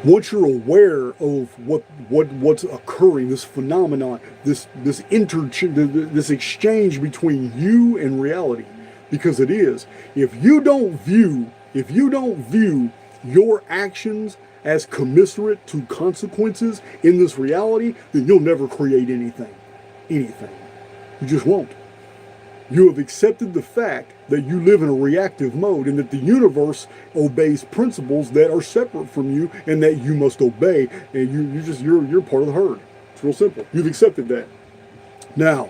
Once you're aware of what's occurring, this phenomenon, this exchange between you and reality, because it is. If you don't view your actions as commensurate to consequences in this reality, then you'll never create anything. Anything. You just won't. You have accepted the fact that you live in a reactive mode and that the universe obeys principles that are separate from you and that you must obey. And you're part of the herd. It's real simple. You've accepted that. Now,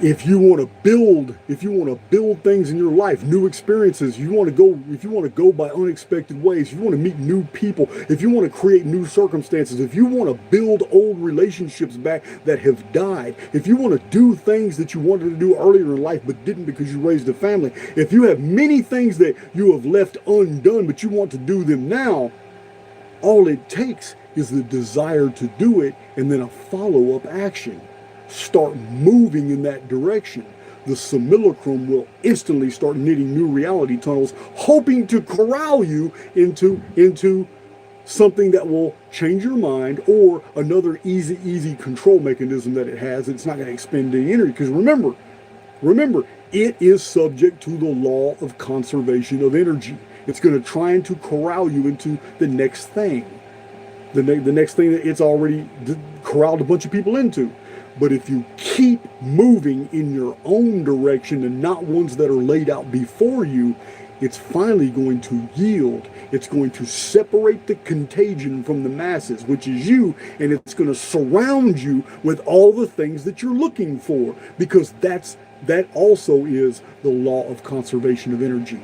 if you want to build things in your life, new experiences, if you want to go by unexpected ways, if you want to meet new people, if you want to create new circumstances, if you want to build old relationships back that have died, if you want to do things that you wanted to do earlier in life but didn't because you raised a family, if you have many things that you have left undone but you want to do them now, all it takes is the desire to do it and then a follow-up action. Start moving in that direction. The simulacrum will instantly start knitting new reality tunnels, hoping to corral you into something that will change your mind, or another easy control mechanism that it has. It's not going to expend any energy, because remember, it is subject to the law of conservation of energy. It's going to try to corral you into the next thing, the next thing that it's already corralled a bunch of people into. But if you keep moving in your own direction and not ones that are laid out before you, it's finally going to yield. It's going to separate the contagion from the masses, which is you, and it's going to surround you with all the things that you're looking for, because that also is the law of conservation of energy.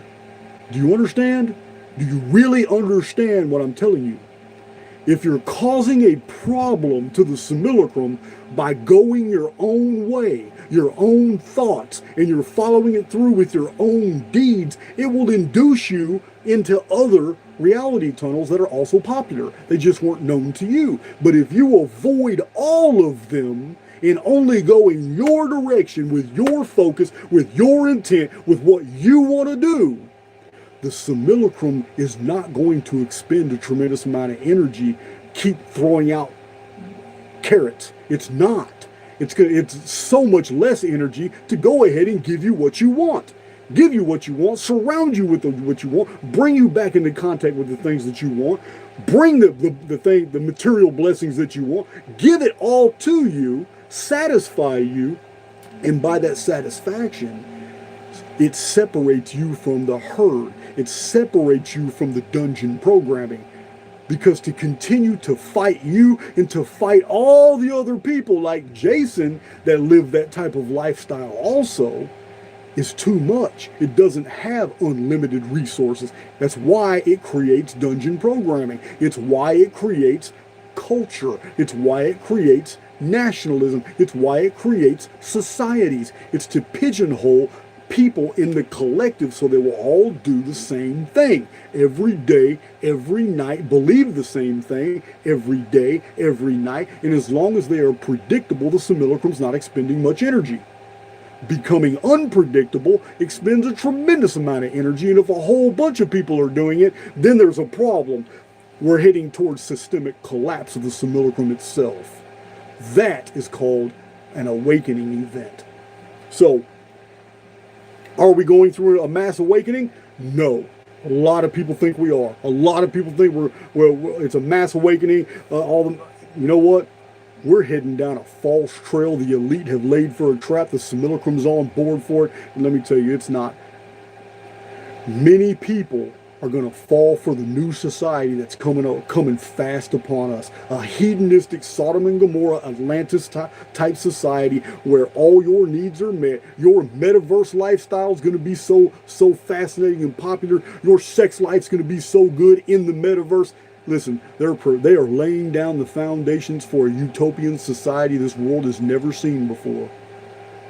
Do you understand? Do you really understand what I'm telling you? If you're causing a problem to the simulacrum by going your own way, your own thoughts, and you're following it through with your own deeds, it will induce you into other reality tunnels that are also popular. They just weren't known to you. But if you avoid all of them and only go in your direction with your focus, with your intent, with what you want to do, the simulacrum is not going to expend a tremendous amount of energy, keep throwing out carrots. It's not. It's so much less energy to go ahead and give you what you want. Give you what you want, surround you with what you want, bring you back into contact with the things that you want, bring the material blessings that you want, give it all to you, satisfy you, and by that satisfaction, it separates you from the herd. It separates you from the dungeon programming. Because to continue to fight you and to fight all the other people like Jason that live that type of lifestyle also is too much. It doesn't have unlimited resources. That's why it creates dungeon programming. It's why it creates culture. It's why it creates nationalism. It's why it creates societies. It's to pigeonhole people in the collective so they will all do the same thing every day, every night, believe the same thing every day, every night, and as long as they are predictable, the simulacrum's not expending much energy. Becoming unpredictable expends a tremendous amount of energy, and if a whole bunch of people are doing it, then there's a problem. We're heading towards systemic collapse of the simulacrum itself. That is called an awakening event. So, are we going through a mass awakening? No. A lot of people think we are. A lot of people think it's a mass awakening. You know what? We're heading down a false trail the elite have laid for a trap. The simulacrum's on board for it. And let me tell you, it's not. Many people are going to fall for the new society that's coming fast upon us. A hedonistic Sodom and Gomorrah, Atlantis type society where all your needs are met. Your metaverse lifestyle is going to be so fascinating and popular. Your sex life's going to be so good in the metaverse. Listen, they are laying down the foundations for a utopian society this world has never seen before.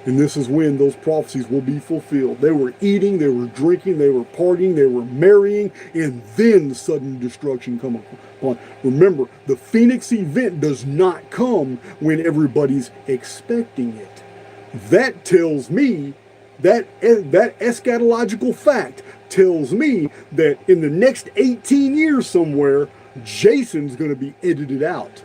And this is when those prophecies will be fulfilled. They were eating, they were drinking, they were partying, they were marrying, and then sudden destruction come upon. Remember, the Phoenix event does not come when everybody's expecting it. That tells me that eschatological fact tells me that in the next 18 years somewhere, Jason's going to be edited out.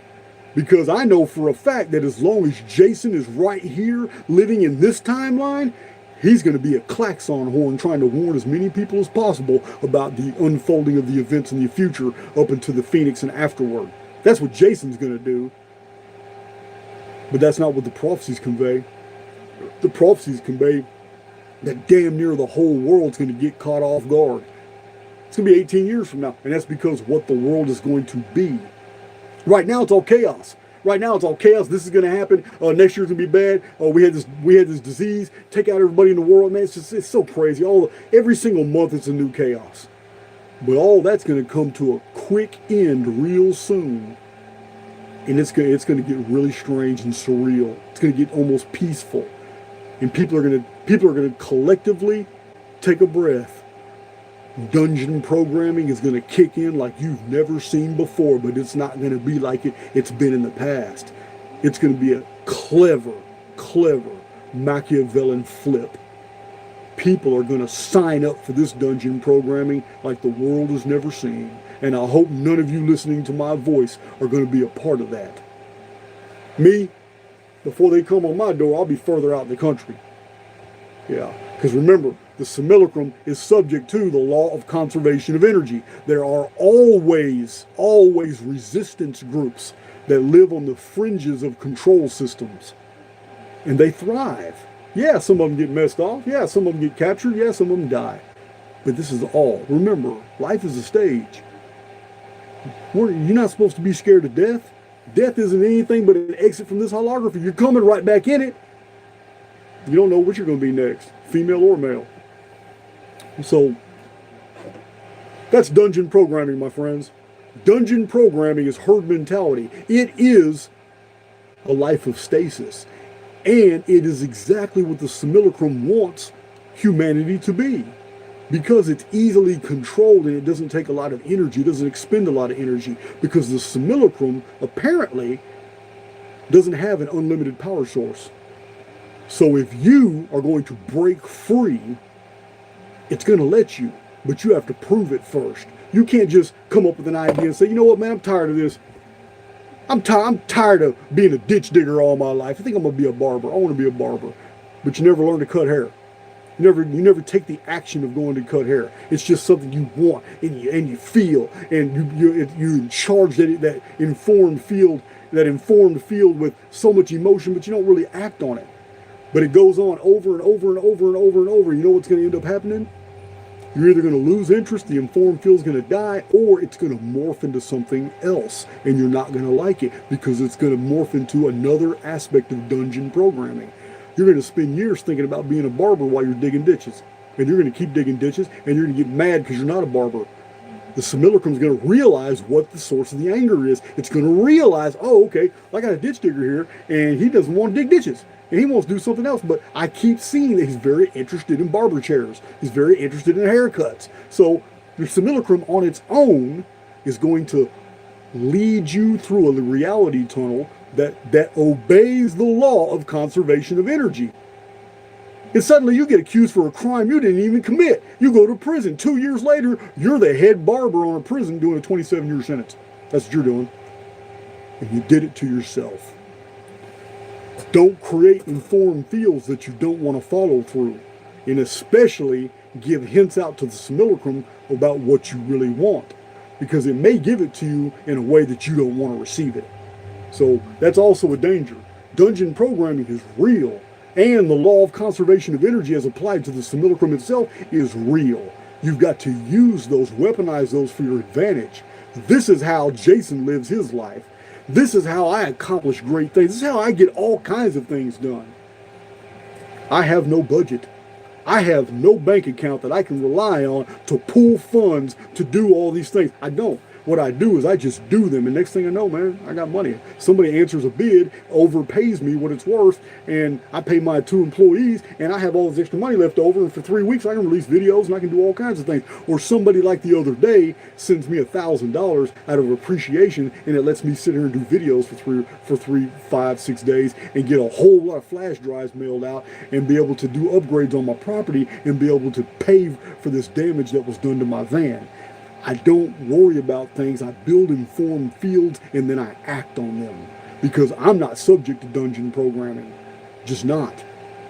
Because I know for a fact that as long as Jason is right here living in this timeline, he's going to be a klaxon horn trying to warn as many people as possible about the unfolding of the events in the future up into the Phoenix and afterward. That's what Jason's going to do. But that's not what the prophecies convey. The prophecies convey that damn near the whole world's going to get caught off guard. It's going to be 18 years from now, and that's because what the world is going to be. Right now, it's all chaos. Right now, it's all chaos. This is going to happen. Next year's going to be bad. We had this disease take out everybody in the world. Man, it's so crazy. Every single month, it's a new chaos. But all that's going to come to a quick end real soon, and it's going to get really strange and surreal. It's going to get almost peaceful, and people are going to collectively take a breath. Dungeon programming is going to kick in like you've never seen before, but it's not going to be like it's been in the past. It's going to be a clever Machiavellian flip. People are going to sign up for this dungeon programming like the world has never seen. And I hope none of you listening to my voice are going to be a part of that. Me, before they come on my door, I'll be further out in the country. Yeah, because remember, the Simulacrum is subject to the law of conservation of energy. There are always resistance groups that live on the fringes of control systems. And they thrive. Yeah, some of them get messed off. Yeah, some of them get captured. Yeah, some of them die. But this is all. Remember, life is a stage. You're not supposed to be scared of death. Death isn't anything but an exit from this holography. You're coming right back in it. You don't know what you're going to be next, female or male. So, that's dungeon programming, my friends. Dungeon programming is herd mentality. It is a life of stasis. And it is exactly what the Simulacrum wants humanity to be. Because it's easily controlled and it doesn't take a lot of energy, it doesn't expend a lot of energy. Because the Simulacrum apparently doesn't have an unlimited power source. So if you are going to break free, it's going to let you, but you have to prove it first. You can't just come up with an idea and say, you know what, man, I'm tired of this. I'm tired of being a ditch digger all my life. I think I'm going to be a barber. I want to be a barber. But you never learn to cut hair. You never take the action of going to cut hair. It's just something you want and you feel, and you're in charge that informed field with so much emotion, but you don't really act on it. But it goes on over and over and over and over and over. You know what's going to end up happening? You're either going to lose interest, the informed field's going to die, or it's going to morph into something else, and you're not going to like it because it's going to morph into another aspect of dungeon programming. You're going to spend years thinking about being a barber while you're digging ditches, and you're going to keep digging ditches, and you're going to get mad because you're not a barber. The Simulacrum is going to realize what the source of the anger is. It's going to realize, oh, okay, I got a ditch digger here, and he doesn't want to dig ditches. And he wants to do something else, but I keep seeing that he's very interested in barber chairs. He's very interested in haircuts. So the Simulacrum on its own is going to lead you through a reality tunnel that obeys the law of conservation of energy. And suddenly you get accused for a crime you didn't even commit. You go to prison. 2 years later, you're the head barber on a prison doing a 27-year sentence. That's what you're doing. And you did it to yourself. Don't create informed fields that you don't want to follow through. And especially give hints out to the Simulacrum about what you really want. Because it may give it to you in a way that you don't want to receive it. So that's also a danger. Dungeon programming is real. And the law of conservation of energy as applied to the Simulacrum itself is real. You've got to use those, weaponize those for your advantage. This is how Jason lives his life. This is how I accomplish great things. This is how I get all kinds of things done. I have no budget. I have no bank account that I can rely on to pool funds to do all these things. I don't. what I do is I just do them. And next thing I know, man, I got money. Somebody answers a bid, overpays me what it's worth, and I pay my 2 employees, and I have all this extra money left over. And for 3 weeks, I can release videos and I can do all kinds of things. Or somebody like the other day sends me $1,000 out of appreciation, and it lets me sit here and do videos for 3, 5, 6 days and get a whole lot of flash drives mailed out and be able to do upgrades on my property and be able to pay for this damage that was done to my van. I don't worry about things. I build informed fields and then I act on them because I'm not subject to dungeon programming. Just not.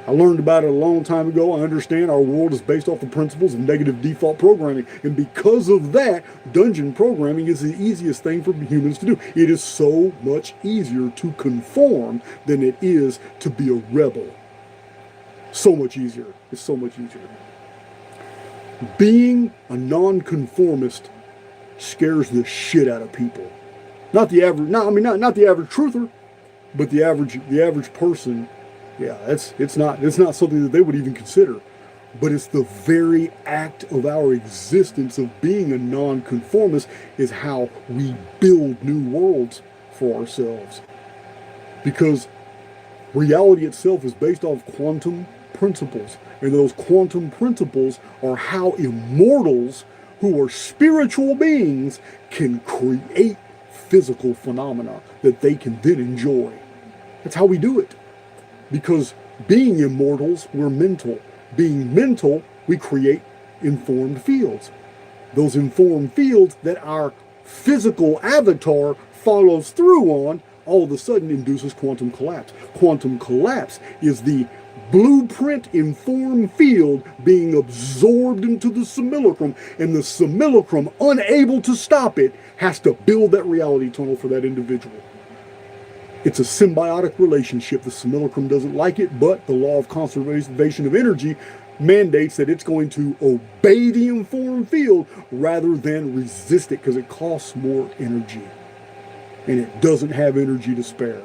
I learned about it a long time ago. I understand our world is based off the principles of negative default programming. And because of that, dungeon programming is the easiest thing for humans to do. It is so much easier to conform than it is to be a rebel. So much easier. It's so much easier. Being a nonconformist scares the shit out of people. Not the average, not the average truther, but the average person. Yeah, it's not something that they would even consider. But it's the very act of our existence of being a nonconformist is how we build new worlds for ourselves. Because reality itself is based off quantum principles. And those quantum principles are how immortals who are spiritual beings can create physical phenomena that they can then enjoy. That's how we do it. Because being immortals, we're mental. Being mental, we create informed fields. Those informed fields that our physical avatar follows through on all of a sudden induces quantum collapse. Quantum collapse is the blueprint informed field being absorbed into the simulacrum, and the simulacrum, unable to stop it, has to build that reality tunnel for that individual. It's a symbiotic relationship. The simulacrum doesn't like it, but the law of conservation of energy mandates that it's going to obey the informed field rather than resist it because it costs more energy. And it doesn't have energy to spare.